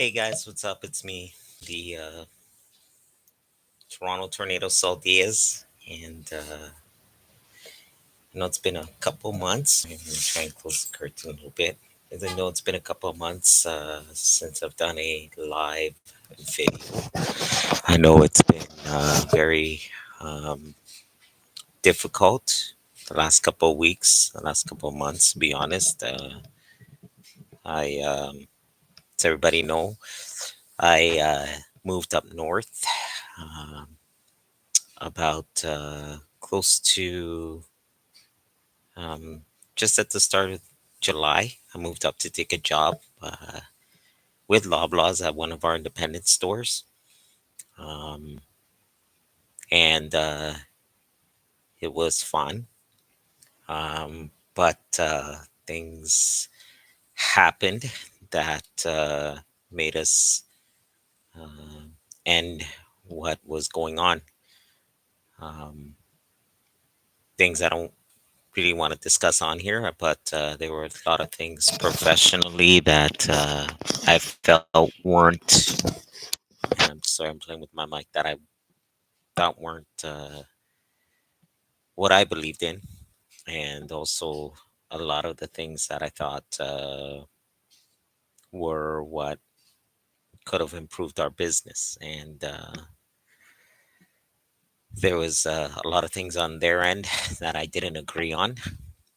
Hey guys, what's up? It's me, the Toronto Tornado Sol Diaz, and it's been a couple months. I'm gonna try and close the curtain a little bit. As I know, it's been a couple of months since I've done a live video. I know it's been very um, difficult the last couple of weeks, the last couple of months. To be honest, as everybody know, I moved up north. Um, about close to um, just at the start of July. I moved up to take a job with Loblaws at one of our independent stores. Um, and it was fun. But things happened that made us uh, end what was going on. Um, Things I don't really want to discuss on here, but there were a lot of things professionally that I felt weren't. And I'm sorry, I'm playing with my mic that I thought weren't what I believed in, and also a lot of the things that I thought were what could have improved our business. And there was a lot of things on their end that I didn't agree on,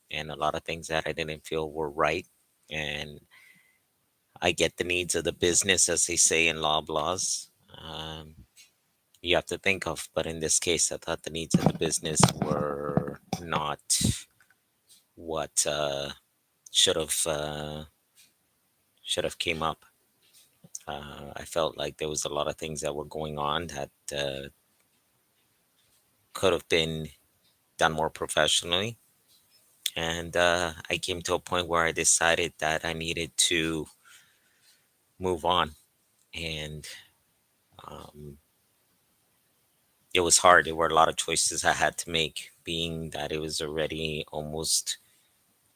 and a lot of things that I didn't feel were right. And I get the needs of the business, as they say in Loblaws. You have to think of, but in this case, I thought the needs of the business were not what should have came up. I felt like there was a lot of things that were going on that could have been done more professionally, and I came to a point where I decided that I needed to move on, and um, it was hard. There were a lot of choices I had to make, being that it was already almost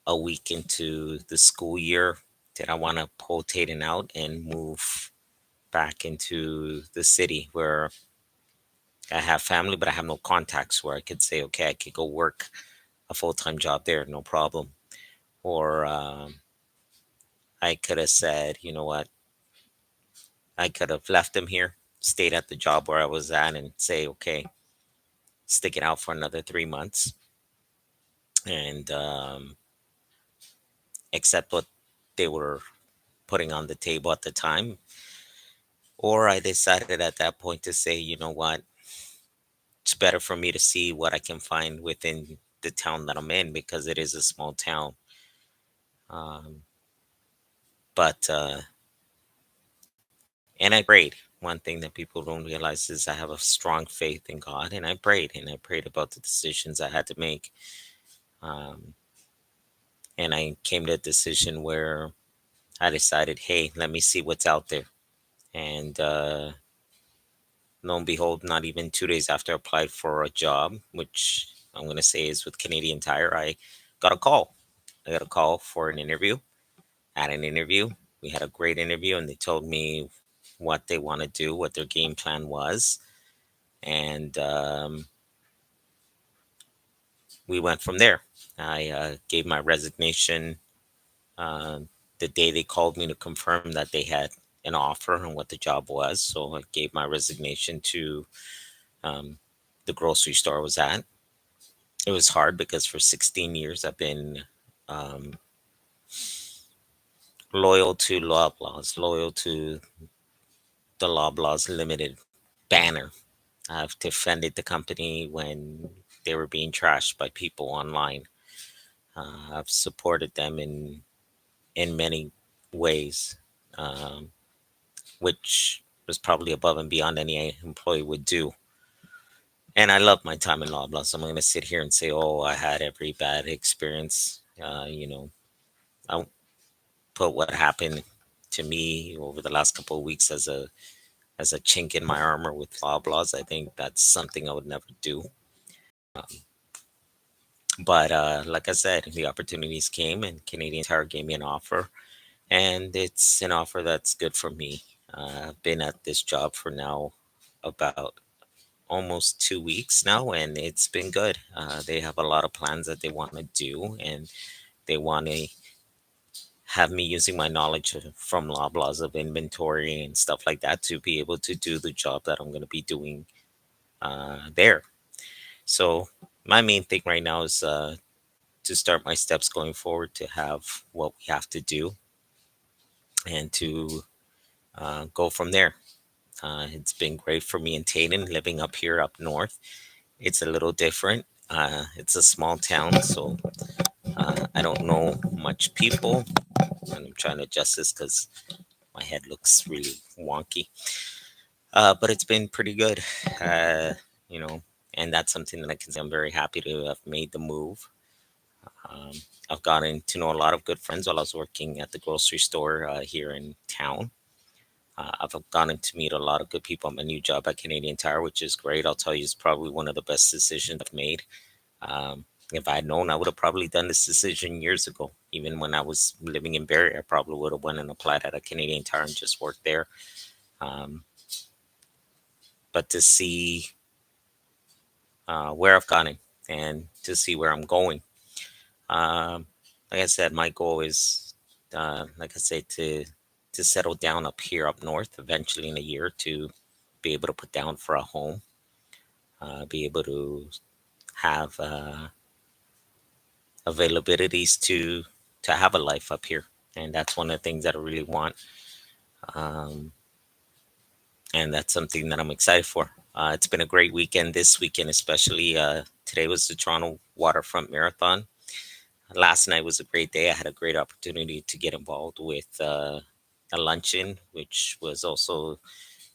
a week into the school year. Did I want to pull Tatum out and move back into the city where I have family, but I have no contacts where I could say, okay, I could go work a full time job there, no problem. Or I could have said, you know what, I could have left them here, stayed at the job where I was at, and say, okay, stick it out for another 3 months and accept what they were putting on the table at the time. Or I decided at that point to say, you know what, it's better for me to see what I can find within the town that I'm in because it is a small town. Um, but and I prayed. One thing that people don't realize is I have a strong faith in God, and I prayed about the decisions I had to make. Um, and I came to a decision where I decided, hey, let me see what's out there. And lo and behold, not even 2 days after I applied for a job, which I'm going to say is with Canadian Tire, I got a call. I got a call for an interview. At an interview, we had a great interview, and they told me what they want to do, what their game plan was. And we went from there. I gave my resignation uh, the day they called me to confirm that they had an offer and what the job was. So I gave my resignation to um, the grocery store I was at. It was hard because for 16 years I've been um, loyal to Loblaws, loyal to the Loblaws Limited banner. I've defended the company when they were being trashed by people online. I've supported them in many ways, um, which was probably above and beyond any employee would do. And I love my time in Loblaws. I'm going to sit here and say, oh, I had every bad experience. I won't put what happened to me over the last couple of weeks as a chink in my armor with Loblaws. I think that's something I would never do. Um, but like I said, the opportunities came, and Canadian Tire gave me an offer, and it's an offer that's good for me. I've been at this job for now about almost 2 weeks now, and it's been good. They have a lot of plans that they want to do, and they want to have me using my knowledge from Loblaws of inventory and stuff like that to be able to do the job that I'm going to be doing there. So my main thing right now is to start my steps going forward to have what we have to do and to go from there. It's been great for me in Taden, living up here up north. It's a little different. It's a small town, so I don't know much people, and I'm trying to adjust this because my head looks really wonky. But it's been pretty good, uh, you know, and that's something that I can say I'm very happy to have made the move. Um, I've gotten to know a lot of good friends while I was working at the grocery store here in town. I've gotten to meet a lot of good people at my new job at Canadian Tire, which is great. I'll tell you, it's probably one of the best decisions I've made. If I had known, I would have probably done this decision years ago. Even when I was living in Barrie, I probably would have went and applied at a Canadian Tire and just worked there. Um, but to see where I've gotten and to see where I'm going, um, like I said, my goal is, like I say, to settle down up here up north eventually in a year to be able to put down for a home, be able to have availabilities to have a life up here, and that's one of the things that I really want, um, and that's something that I'm excited for. It's been a great weekend this weekend, especially today was the Toronto Waterfront Marathon. Last night was a great day. I had a great opportunity to get involved with a luncheon, which was also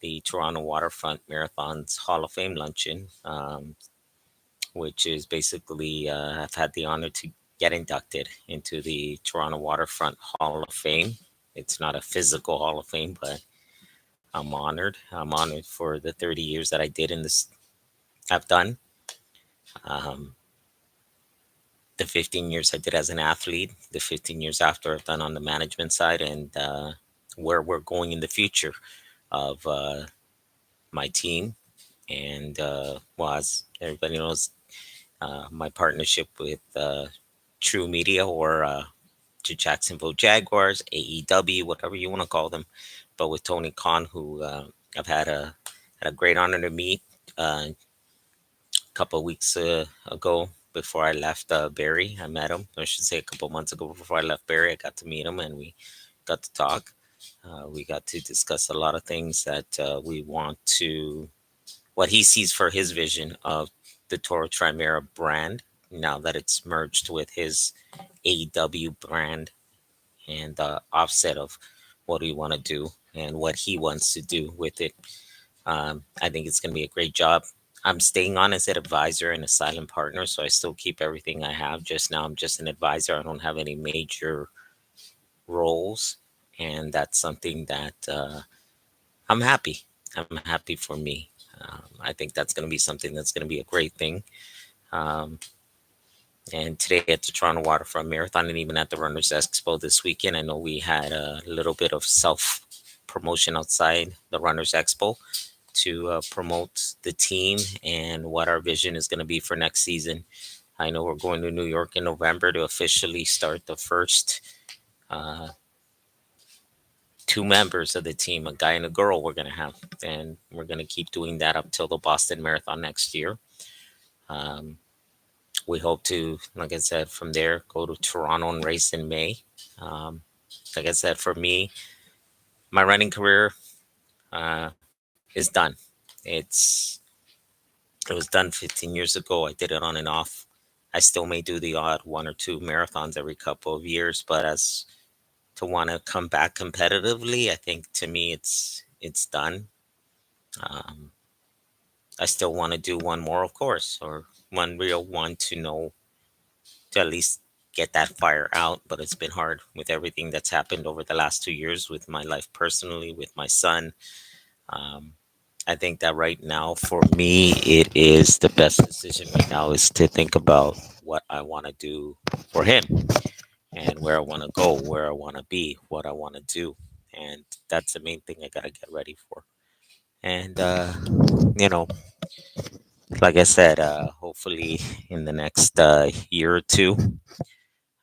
the Toronto Waterfront Marathon's Hall of Fame luncheon, which is basically I've had the honor to get inducted into the Toronto Waterfront Hall of Fame. It's not a physical Hall of Fame, but I'm honored. I'm honored for the 30 years that I did in this. I've done um, the 15 years I did as an athlete, the 15 years after I've done on the management side, and where we're going in the future of my team. And well, as everybody knows, my partnership with True Media or to Jacksonville Jaguars, AEW, whatever you want to call them, but with Tony Khan, who I've had a great honor to meet a couple of weeks ago before I left Barry. I met him, I should say a couple of months ago before I left Barry. I got to meet him and we got to talk. We got to discuss a lot of things that we want to, what he sees for his vision of the Toro Trimera brand now that it's merged with his AEW brand and the offset of what we want to do and what he wants to do with it. I think it's going to be a great job. I'm staying on as an advisor and a silent partner, so I still keep everything I have. Just now, I'm just an advisor. I don't have any major roles, and that's something that I'm happy. I'm happy for me. I think that's going to be something that's going to be a great thing. Um, and today at the Toronto Waterfront Marathon and even at the Runners Expo this weekend, I know we had a little bit of self promotion outside the Runners Expo to promote the team and what our vision is going to be for next season. I know we're going to New York in November to officially start the first uh, two members of the team, a guy and a girl, we're going to have. And we're going to keep doing that up till the Boston Marathon next year. Um, we hope to, like I said, from there go to Toronto and race in May. Um, like I said, for me, my running career is done. It's it was done 15 years ago. I did it on and off. I still may do the odd one or two marathons every couple of years, but as to want to come back competitively, I think to me it's done. Um, I still want to do one more, of course, or one real one to know to at least get that fire out. But it's been hard with everything that's happened over the last 2 years with my life personally, with my son. Um, I think that right now, for me, it is the best decision right now is to think about what I want to do for him and where I want to go, where I want to be, what I want to do. and that's the main thing I gotta get ready for. And you know, like I said, hopefully in the next year or two,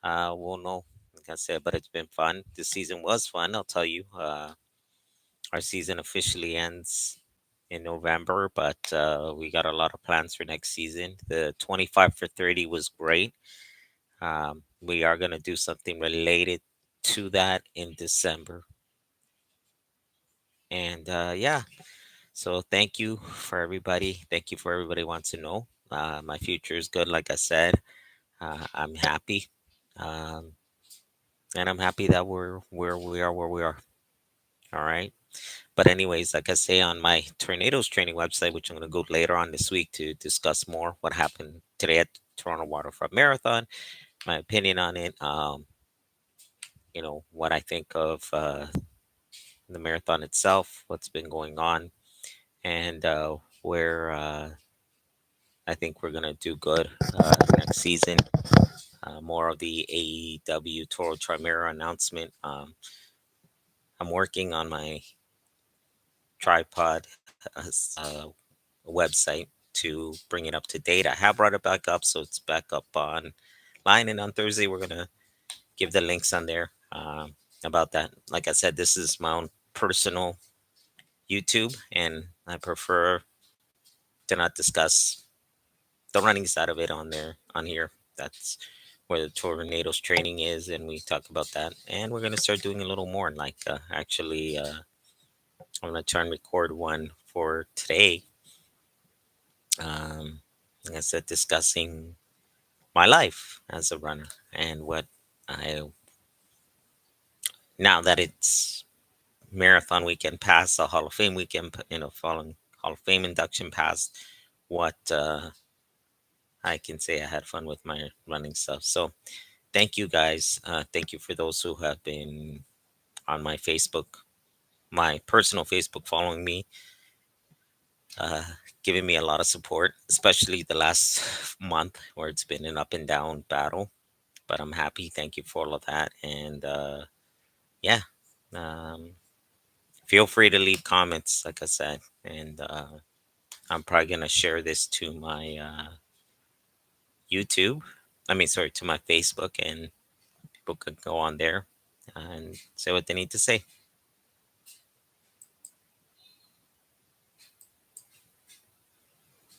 we'll know. Like I said, but it's been fun. This season was fun. I'll tell you. Our season officially ends in November, but we got a lot of plans for next season. The 25 for 30 was great. We are going to do something related to that in December. And yeah, so thank you for everybody. Thank you for everybody who wants to know. My future is good, like I said. I'm happy. Um, and I'm happy that we're where we are. All right. But anyways, like I say on my tornadoes training website, which I'm going to go later on this week to discuss more what happened today at Toronto Waterfront Marathon, my opinion on it, what I think of the marathon itself, what's been going on, and where I think we're going to do good next season. More of the AEW Toro Trimera announcement. I'm working on my tripod website to bring it up to date. I have brought it back up, so it's back up online. And on Thursday, we're gonna give the links on there about that. Like I said, this is my own personal YouTube, and I prefer to not discuss the running side of it on there on here. That's where the tornadoes training is, and we talk about that. And we're gonna start doing a little more. Like actually, I'm gonna try and record one for today. Um, like I said, discussing my life as a runner and what I now that it's marathon weekend past, the Hall of Fame weekend, following Hall of Fame induction past, what I can say I had fun with my running stuff. So thank you guys. Thank you for those who have been on my Facebook, my personal Facebook, following me, uh, giving me a lot of support, especially the last month where it's been an up and down battle. But I'm happy. Thank you for all of that. And yeah, um, feel free to leave comments, like I said. And I'm probably going to share this to my YouTube. I mean, sorry, to my Facebook, and people could go on there and say what they need to say.